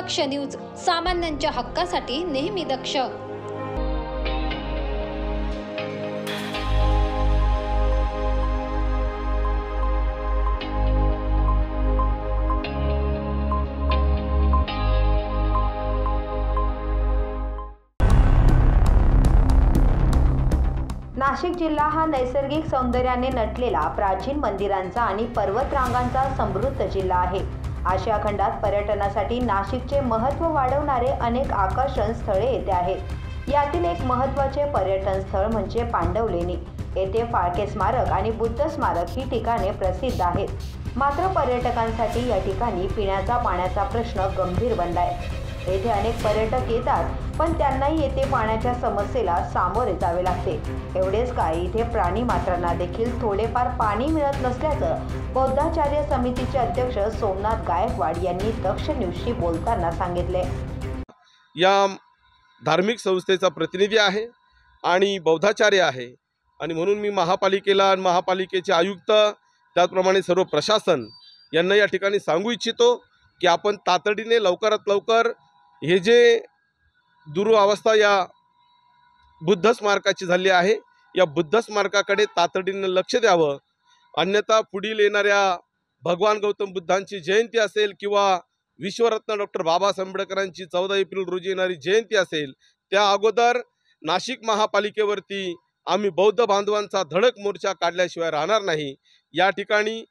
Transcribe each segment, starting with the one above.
दक्ष news, सामान्यांच्या हक्कासाठी नेहमी दक्ष। नाशिक जिल्हा हा नैसर्गिक सौंदर्याने नटलेला प्राचीन मंदिरांचा आणि पर्वतरांगांचा समृद्ध जिल्हा आहे। आशिया खंडात पर्यटनासाठी नाशिकचे महत्त्व वाढवणारे अनेक आकर्षण स्थळे येथे आहेत। यातील एक महत्त्वाचे पर्यटन स्थळ म्हणजे पांडवलेणी। येथे फाळके स्मारक आणि बुद्ध स्मारक ही ठिकाणे प्रसिद्ध आहेत। मात्र पर्यटकांसाठी या ठिकाणी पिण्याचा पाण्याचा प्रश्न गंभीर बनलाय। येथे अनेक पर्यटक येतात, पण त्यांनाही येथे पाण्याच्या समस्येला सामोरे जावे लागते। एवढेच काय, इथे प्राणी मात्रांना देखील थोडेफार पाणी मिळत नसल्याचं बौद्धाचार्य समितीचे अध्यक्ष सोमनाथ गायकवाड यांनी दक्ष न्यूजशी बोलताना सांगितले। या धार्मिक संस्थेचा प्रतिनिधी आहे आणि बौद्धाचार्य आहे आणि म्हणून मी महापालिकेला आणि महापालिकेचे आयुक्त त्याचप्रमाणे सर्व प्रशासन यांना या ठिकाणी सांगू इच्छितो की आपण तातडीने लवकरात लवकर हे जे दुरावस्था या बुद्ध स्मारकाची झाली आहे, या बुद्ध स्मारकाकडे तातडीने लक्ष द्यावं। अन्यथा पुढील येणाऱ्या भगवान गौतम बुद्धांची जयंती असेल किंवा विश्वरत्न डॉक्टर बाबासाहेब आंबेडकरांची 14 एप्रिल रोजी येणारी जयंती असेल, त्या अगोदर नाशिक महापालिकेवरती आम्ही बौद्ध बांधवांचा धडक मोर्चा काढल्याशिवाय राहणार नाही। या ठिकाणी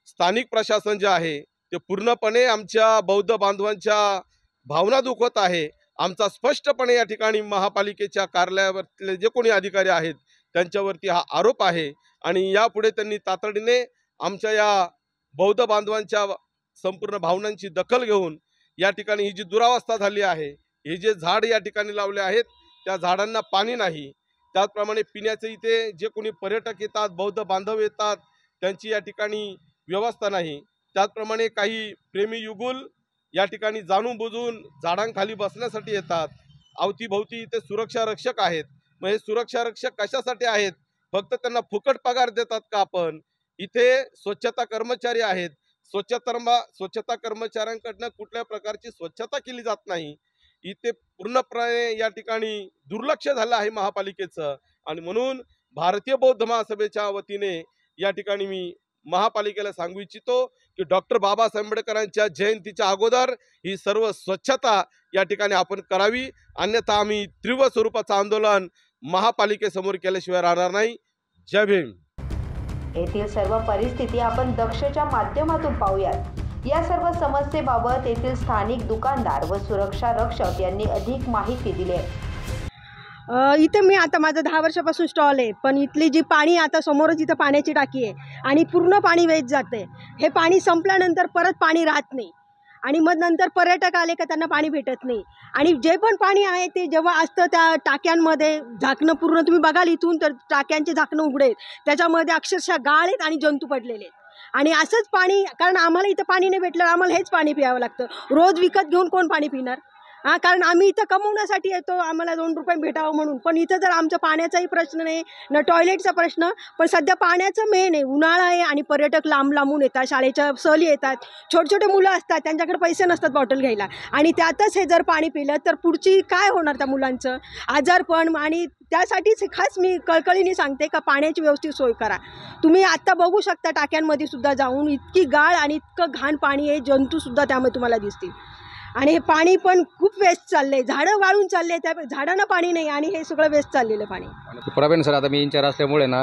स्थानिक प्रशासन जे आहे ते पूर्णपणे आमच्या बौद्ध बांधवांच्या भावना दुखवत आहे। आमचा स्पष्टपणे या ठिकाणी महापालिकेच्या कार्यालयावरले जे कोणी अधिकारी आहेत त्यांच्यावरती हा आरोप आहे आणि यापुढे त्यांनी तातडीने आमच्या या बौद्ध बांधवांच्या संपूर्ण भावनांची दखल घेऊन या ठिकाणी ही जी दुरावस्था झाली आहे, हे जे झाड या ठिकाणी लावले आहेत त्या झाडांना पाणी नाही, त्याचप्रमाणे पिण्याचे इथे जे कोणी पर्यटक येतात, बौद्ध बांधव येतात, त्यांची या ठिकाणी व्यवस्था नाही। त्याचप्रमाणे काही प्रेमी युगुल या ठिकाणी जाणून बुजून झाडांखाली बसण्यासाठी येतात। अवतीभोवती इथे सुरक्षा रक्षक आहेत। मग हे सुरक्षा रक्षक कशासाठी आहेत? फक्त त्यांना फुकट पगार देतात का आपण? इथे स्वच्छता कर्मचारी आहेत। स्वच्छता कर्मचाऱ्यांकडनं कुठल्या प्रकारची स्वच्छता केली जात नाही। इथे पूर्णपणे या ठिकाणी दुर्लक्ष झालं आहे महापालिकेचं आणि म्हणून भारतीय बौद्ध महासभेच्या वतीने या ठिकाणी मी महापालिकेला सांगू इच्छितो की डॉक्टर बाबासाहेब आंबेडकरांच्या जयंतीच्या अगोदर ही सर्व स्वच्छता या ठिकाणी आपण करावी, अन्यथा आम्ही तीव्र स्वरूपाचं आंदोलन महापालिकेसमोर केल्याशिवाय राहणार नाही। जय भीम। येथील सर्व परिस्थिती आपण दक्षच्या माध्यमातून पाहूयात। या सर्व समस्येबाबत येथील स्थानिक दुकानदार व सुरक्षा रक्षक यांनी अधिक माहिती दिली आहे। इथे मी आता माझं 10 वर्षापासून स्टॉल आहे, पण इथली जी पाणी आता समोरच इथं पाण्याची टाकी आहे आणि पूर्ण पाणी वेस्ट जाते। हे पाणी संपल्यानंतर परत पाणी राहत नाही आणि मग नंतर पर्यटक आले का त्यांना पाणी भेटत नाही आणि जे पण पाणी आहे ते जेव्हा असतं त्या टाक्यांमध्ये झाकणं पूर्ण तुम्ही बघाल इथून तर टाक्यांचे झाकणं उघडे आहेत, त्याच्यामध्ये अक्षरशः गाळ आहेत आणि जंतू पडलेले आहेत। आणि असंच पाणी, कारण आम्हाला इथं पाणी नाही भेटलं, आम्हाला हेच पाणी प्यावं लागतं। रोज विकत घेऊन कोण पाणी पिणार? कारण आम्ही इथं कमवण्यासाठी येतो, आम्हाला 2 रुपये भेटावं म्हणून। पण इथं जर आमचा पाण्याचाही प्रश्न नाही ना टॉयलेटचा प्रश्न, पण सध्या पाण्याचं मेन आहे। उन्हाळा आहे आणि पर्यटक लांब लांबून येतात, शाळेच्या सहली येतात, छोटे छोटे मुलं असतात, त्यांच्याकडे पैसे नसतात बॉटल घ्यायला आणि त्यातच हे जर पाणी पिलं तर पुढची काय होणार त्या मुलांचं आजारपण। आणि त्यासाठीच खास मी कळकळीने सांगते का पाण्याची व्यवस्थित सोय करा। तुम्ही आत्ता बघू शकता टाक्यांमध्ये सुद्धा जाऊन इतकी गाळ आणि इतकं घाण पाणी आहे, जंतूसुद्धा त्यामध्ये तुम्हाला दिसतील आणि हे पाणी पण खूप वेस्ट चाललंय। झाडं वाळून चालले, त्या झाडांना पाणी नाही आणि हे सगळं वेस्ट चाललेलं पाणी। प्रवीण सर, आता मी इंचार्ज असल्यामुळे ना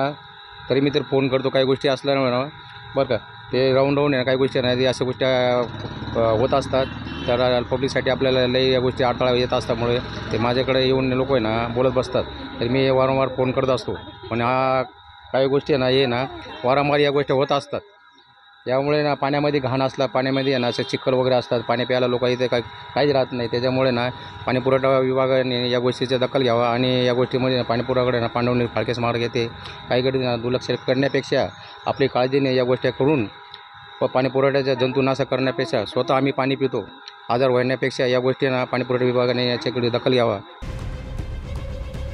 तरी मी तर फोन करतो काही गोष्टी असल्यामुळे ना, बरं का, ते राऊंड आहे ना, काही गोष्टी नाही अशा गोष्टी होत असतात। तर पब्लिकसाठी आपल्याला लई या गोष्टी अडथळा येत असल्यामुळे ते माझ्याकडे येऊन लोक आहे ना बोलत बसतात, तर मी वारंवार फोन करत असतो। पण हा काही गोष्टी आहे ना, हे ना वारंवार या गोष्टी होत असतात। यामुळे ना पाण्यामध्ये घाण असला, पाण्यामध्ये ना असं चिखल वगैरे असतात, पाणी प्यायला लोक इथे काहीच राहत नाही। त्याच्यामुळे ना पाणी पुरवठा विभागाने या गोष्टीची दखल घ्यावा आणि या गोष्टीमध्ये पाणी पुरवठ्याकडे ना पांडवलेणी फाळके स्मारक येते काहीकडे दुर्लक्ष करण्यापेक्षा आपली काळजीने या गोष्टी करून पाणी पुरवठ्याच्या जंतुनाशक करण्यापेक्षा स्वतः आम्ही पाणी पितो आजार होण्यापेक्षा या गोष्टींना पाणी पुरवठा विभागाने याच्याकडे दखल घ्यावा।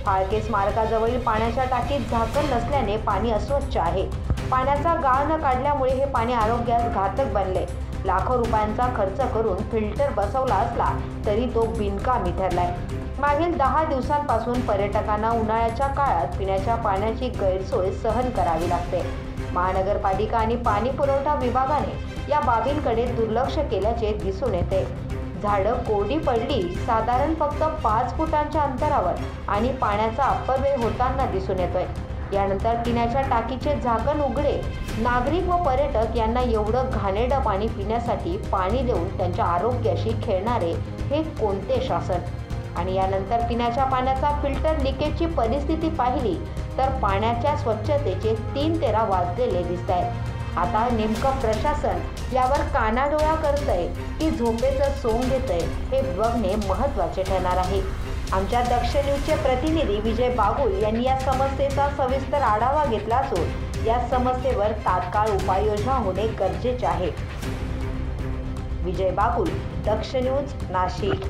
फाळके स्मारकाजवळील पाण्याच्या टाकीत झाकण नसल्याने पाणी अस्वच्छ आहे। पाण्याचा गाळ न काढल्यामुळे हे पाणी आरोग्यास घातक बनले। लाखो रुपयांचा खर्च करून फिल्टर बसवला असला तरी तो बिनकामी ठरलाय। मागील 10 दिवसांपासून पर्यटकांना उन्हाळ्याच्या काळात पिण्याच्या पाण्याची गैरसोय सहन करावी लागते। महानगरपालिका आणि पाणी पुरवठा विभागाने या बाबींकडे दुर्लक्ष केल्याचे दिसून येते। झाडं कोरडी पडली, साधारण फक्त 5 फुटांच्या अंतरावर आणि पाण्याचा अपव्यय होताना दिसून येतोय। यानंतर पिण्याच्या टाकीचे झाकण उघडे, नागरिक व पर्यटक यांना एवढं घाणेरडं पाणी पिण्यासाठी पाणी देऊन त्यांच्या आरोग्याशी खेळणारे हे कोणते शासन? आणि यानंतर पिण्याच्या पाण्याचा फिल्टर लिकेजची परिस्थिती पाहिली तर पाण्याच्या स्वच्छतेचे 3 तेरा वाजलेले दिसत आहेत। आता नेमकं प्रशासन यावर कानाडोळा करतंय की झोपेचं सोंग घेतंय हे बघणे महत्त्वाचे ठरणार आहे। आमच्या दक्ष न्यूजचे प्रतिनिधी विजय बागुल यांनी या समस्येचा सविस्तर आढावा घेतला असून या समस्येवर तात्काळ उपाययोजना होणे गरजेचे आहे। विजय बागुल, दक्ष न्यूज, नाशिक।